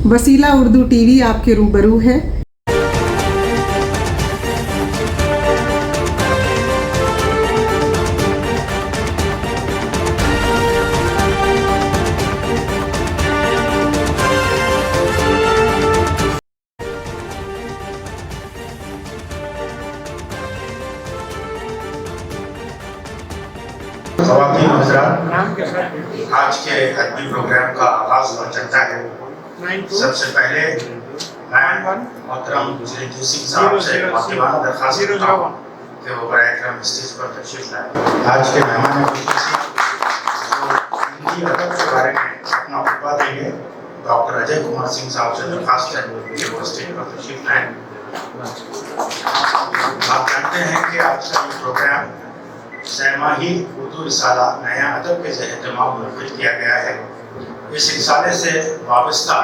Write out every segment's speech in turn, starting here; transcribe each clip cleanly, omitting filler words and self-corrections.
वसीला उर्दू टीवी आपके रूबरू है। ख़वातीन हज़रात, आज के अदबी प्रोग्राम का आगाज़ हो चलता है। सबसे पहले मैं मोहतरम जलील सिंह साहब से मुअद्दिबाना दरख्वास्त करता हूँ कि वो बराए करम स्टेज पर तशरीफ़ लाएं। आज के मेहमान हिंदी अदब के बारे में अपना खुतबा देंगे। डॉक्टर अजय कुमार सिंह साहब से दरख्वास्त है कि वो स्टेज पर तशरीफ़ लाएं। आप जानते हैं कि आज का ये प्रोग्राम सहमाही उर्दू रिसाला नया अदब के एहतमाम मुनक़िद किया गया है। इस रिसाले से वाबस्ता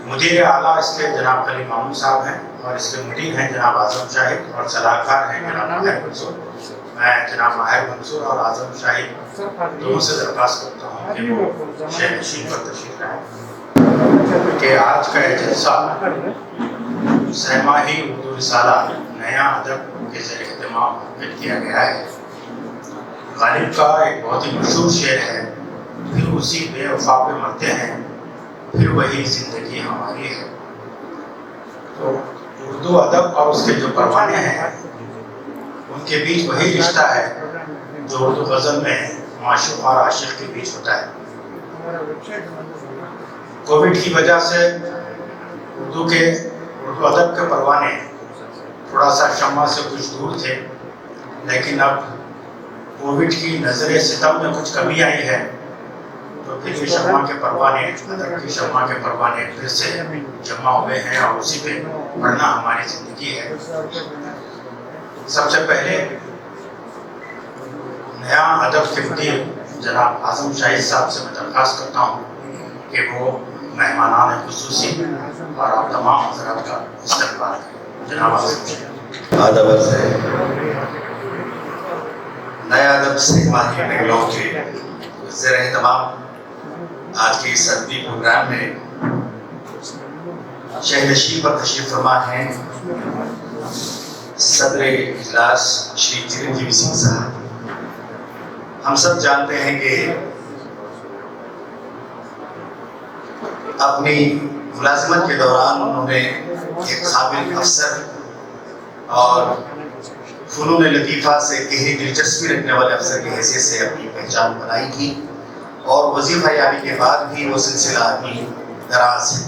मुदीर आला इसके जनाब कलीम मामून साहब हैं और इसके मुदीर हैं जनाब आज़म शाहिद और सलाहकार हैं जनाब माहिर मंसूर। मैं जनाब माहिर मंसूर और आज़म शाहिद दोनों से दरख्वास्त करता हूँ कि वो शेर नशीन पर तशरीफ़ लाएं कि आज का जलसा सहमाही उर्दू रिसाला नया अदब के एहतमाम मुनक़िद किया गया है। गालिब का एक बहुत ही मशहूर शेर है, फिर उसी बेवफा पे मरते हैं, फिर वही ज़िंदगी हमारी है। तो उर्दू अदब और उसके जो परवाने हैं उनके बीच वही रिश्ता है जो उर्दू गज़ल में माशूक़ और आशिक़ के बीच होता है। कोविड की वजह से उर्दू अदब के परवाने थोड़ा सा शम्मा से कुछ दूर थे, लेकिन अब कोविड की नज़र सितम में कुछ कमी आई है तो फिर ये शम्मा के परवाने, अदब की शम्मा के परवाने फिर से जमा हुए हैं और उसी पे बढ़ना हमारी ज़िंदगी है। सबसे पहले नया अदब के मुदीर जनाब आज़म शाहिद साहब से मैं दरख्वास्त करता हूँ कि वो मेहमानान ख़ुसूसी और आप तमाम हज़रात का इस्तक़बाल करें। जनाब आदब से नया अदब से माहिर निगलों के ज़ेर एहतमाम आज के इस अदबी प्रोग्राम में शहर नशीन पर तशरीफ़ फरमा हैं सदर इजलास श्री चिरंजीवी सिंह साहब। हम सब जानते हैं कि अपनी मुलाजिमत के दौरान उन्होंने एक काबिल अफसर और फ़नून लतीफ़ा से गहरी दिलचस्पी रखने वाले अफसर की हैसियत से अपनी पहचान बनाई थी और वजीफ़ा याबी के बाद भी वो सिलसिला अभी दराज है।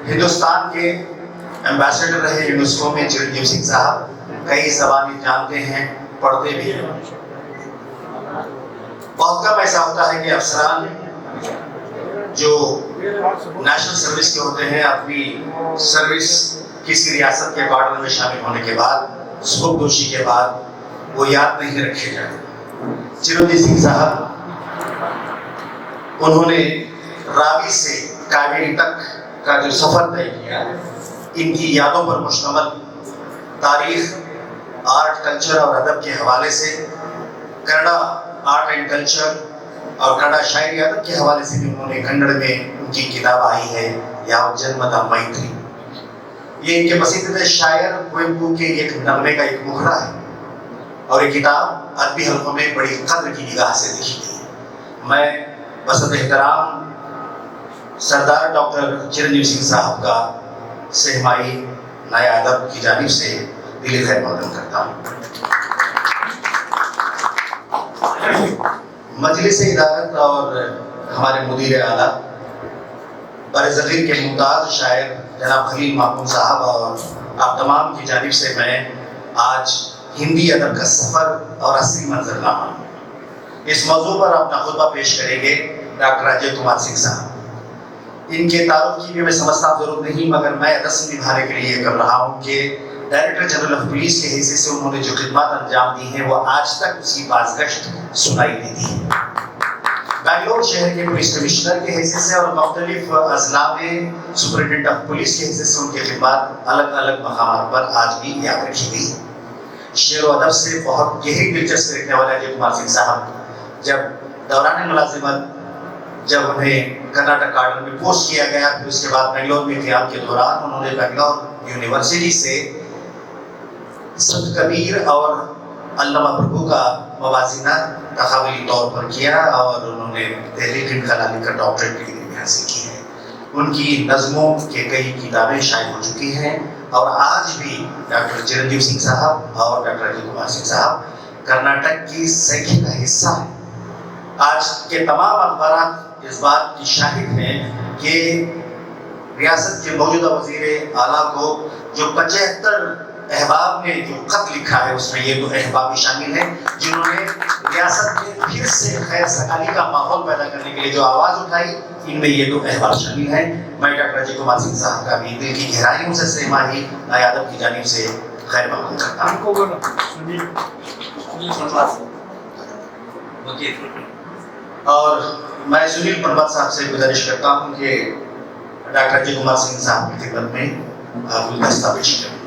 हिंदुस्तान के एम्बेसडर रहे यूनेस्को में चिरंजीवी सिंह साहब कई ज़बानें जानते हैं, पढ़ते भी हैं। बहुत कम ऐसा होता है कि अफसरान जो नेशनल सर्विस के होते हैं अपनी सर्विस किसी रियासत के बॉर्डर में शामिल होने के बाद सुबकदोशी के बाद वो याद नहीं रखे जाते। चिरंजीवी सिंह साहब उन्होंने रावी से कावेरी तक का जो सफ़र तय किया, इनकी यादों पर मुश्तमल तारीख, आर्ट, कल्चर और अदब के हवाले से कन्नड़ा आर्ट एंड कल्चर और कन्नड़ा शायरी अदब के हवाले से भी उन्होंने कन्नड़ में उनकी किताब आई है यावत जन्मदा मैत्री। ये इनके पसंदीदा शायर कुवेंपू के एक नगमे का एक मुखड़ा है और ये किताब अदबी हल्कों में बड़ी कद्र की निगाह से लिखी गई। मैं बसत एहतराम सरदार डॉक्टर चिरंजीवी सिंह साहब का सहमाई नया अदब की जानिब से दिली खैर मकदम करता हूँ। मजलिस इदारत और हमारे मुदीर आला बरज़गीर के मुमताज़ शायर जनाब कलीम मामून साहब और आप तमाम की जानिब से मैं आज हिंदी अदब का सफ़र और असली मंजरनामा इस मौजू पर अपना खुतबा पेश करेंगे डॉक्टर अजय कुमार सिंह साहब। इनके तारुफ की भी मैं समझता जरूरत नहीं, मगर मैं रस्म निभाने के लिए कर रहा हूँ कि डायरेक्टर जनरल ऑफ पुलिस के हैसियत से उन्होंने जो खिदमत अंजाम दी है वो आज तक उसकी बाज़गश्त सुनाई देती है। बैंगलोर शहर के पुलिस कमिश्नर के हैसियत से और मुख्तलिफ अजला में सुपरिटेंडेंट ऑफ पुलिस के हैसियत से उनकी खिदमत अलग अलग मकामात पर आज भी याद रखी गई। शेर व अदब से बहुत गहरी दिलचस्पी रखने वाले अजय कुमार सिंह साहब जब दौरान मुलाजिमत जब उन्हें कर्नाटक गार्डन में पोस्ट किया गया, फिर उसके बाद बेंगलोर में क़याम के दौरान उन्होंने बेंगलोर यूनिवर्सिटी से संत कबीर और अल्लामा प्रभु का मवाज़िना तख़ावली तौर पर किया और उन्होंने दिल्ली ट्रिनिटी लेकर डॉक्टरेट की डिग्री हासिल की है। उनकी नज़मों के कई किताबें शाये हो चुकी हैं और आज भी डॉक्टर चिरंजीव सिंह साहब और डॉक्टर अजय कुमार सिंह साहब कर्नाटक की सैखी का हिस्सा है। आज के तमाम अखबार इस बात की शाहिद हैं कि रियासत के मौजूदा वज़ीर आला को जो 75 अहबाब ने जो खत लिखा है उसमें ये 2 अहबाब शामिल हैं जिन्होंने रियासत में फिर से खैर सगाली का माहौल पैदा करने के लिए जो आवाज़ उठाई, इनमें ये 2 अहबाब शामिल हैं। मैं डॉक्टर अजय कुमार सिंह साहब का भी दिल की गहराइयों से सहमाही यादव की जानिब से खैर मक़बूल करता हूँ। और मैं सुनील परमत साहब से गुजारिश करता हूँ कि डॉक्टर अजय कुमार सिंह साहब की खिदमत में गुलदस्ता पेश करें।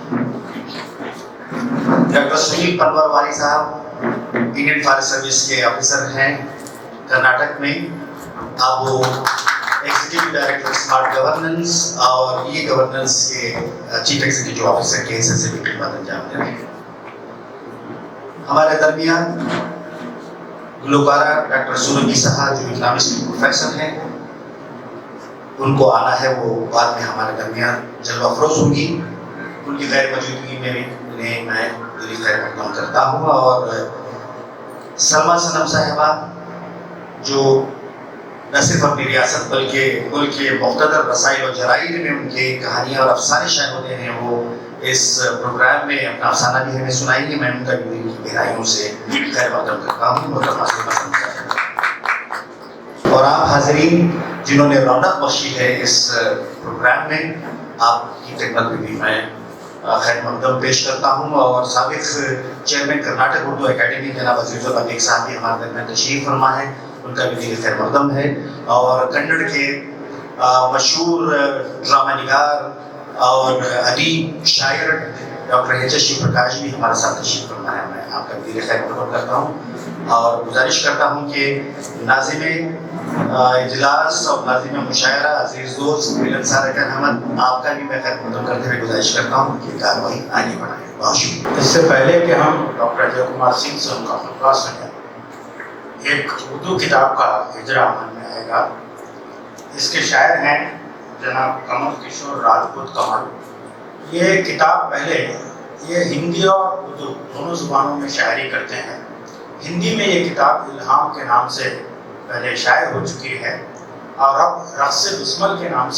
डॉक्टर सुनील परवरवारी साहब इंडियन फॉरेस्ट सर्विस के ऑफिसर हैं कर्नाटक में। अब वो एग्जीक्यूटिव डायरेक्टर स्मार्ट गवर्नेंस और ई गवर्नेंस के चीफ एग्जीक्यूटिव ऑफिसर के हिस्से से भी खिदमत अंजाम दे रहे हैं। हमारे दरमियान गुलकारा डॉक्टर सुरभि साहब जो इकनॉमिक्स के प्रोफेसर हैं, उनको आना है, वो बाद में हमारे दरमियान जल्वा अफरोज होगी। उनकी गैर मौजूदगी में भी उन्हें मैं दिली खैर मक़दम करता हूँ। और सलमा सनम साहिबा जो न सिर्फ अपनी रियासत बल्कि मुल्क के मुख्तलिफ रसाइल और जराइद में उनकी कहानियाँ और अफसाने शाये होते हैं, वो इस प्रोग्राम में अपना अफसाना भी हमें सुनाएंगे। मैं उनका भी दिल की गहराइयों से खैर मक़दम करता हूँ और आप हाज़रीन जिन्होंने रौनक बख्शी है इस प्रोग्राम में, आपकी खिदमत में भी मैं खैर मक़दम पेश करता हूँ। और साबिक़ चेयरमैन कर्नाटक उर्दू एकेडमी जनाब अज़ीज़ुल अमीर साहब भी हमारे दरमियान तशरीफ़ फरमा है, उनका भी दिल खैर मक़दम है। और कन्नड़ के मशहूर ड्रामा निगार और अदीब शायर doctor H S Shiv Prakash भी हमारे साथ तशरीफ़ फरमा है। मैं आपका भी दिल खैर मक़दम करता हूँ और गुजारिश करता हूँ कि नाज़िम इजलास और नाज़िम मुशायरा अजीज़ दोस्त मिलन सारकन अहमद, आपका भी मैं खैर मक़दम करते हुए गुजारिश करता हूँ कि कार्रवाई आगे बढ़ाएं। बहुत शुक्रिया। इससे पहले कि हम डॉक्टर अजय कुमार सिंह से उनका खुतबा सुनें, एक उर्दू किताब का इजरा अमल में आएगा। इसके शायर हैं जनाब कमल किशोर राजपूत कमल। ये किताब पहले ये हिंदी और उर्दू दोनों ज़ुबानों में शायरी करते हैं। हिंदी में ये किताब इल्हाम के नाम से पहले शायर हो चुकी है और अब रक़्स बिस्मिल के नाम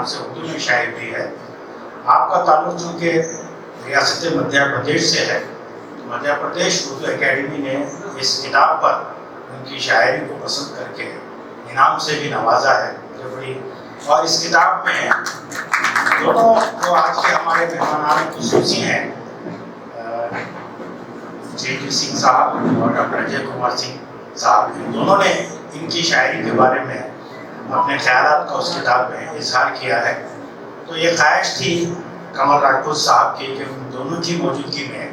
से उर्दू में शायर भी है। आपका ताल्लुक़ चूँकि रियासत मध्य प्रदेश से है, तो मध्य प्रदेश उर्दू एकेडमी ने इस किताब पर उनकी शायरी को पसंद करके इनाम से भी नवाजा है जो बड़ी। और इस किताब में दोनों जो आज के हमारे मेहमान खुसूसी हैं, चिरंजीव सिंह साहब और डॉक्टर अजय कुमार सिंह साहब, इन दोनों ने इनकी शायरी के बारे में अपने ख्यालात का उस किताब में इजहार किया है। तो ये ख्वाहिश थी कमल राजपूत साहब की कि उन दोनों की मौजूदगी में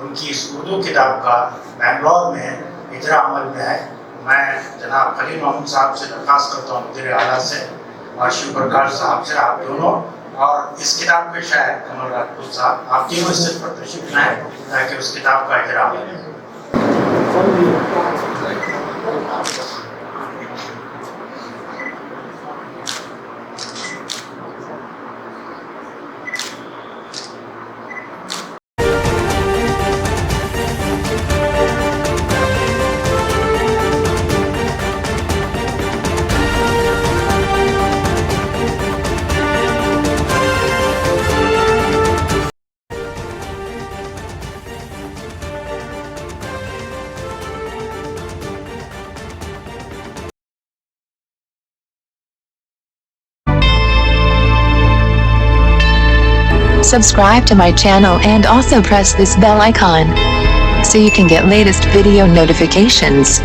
उनकी इस उर्दू किताब का बेंगलोर में इजरा अमल में है। मैं जनाब खलील महमूद साहब से दरख्वास्त करता हूँ, वज़ीर आला से और शिव प्रकाश साहब से, आप दोनों और इस किताब के शायर कमल राजपूत साहब, आप तीनों इस पर तशरीफ लाएं ताकि उस किताब का इजरा अमल हो। Subscribe to my channel and also press this bell icon so you can get latest video notifications.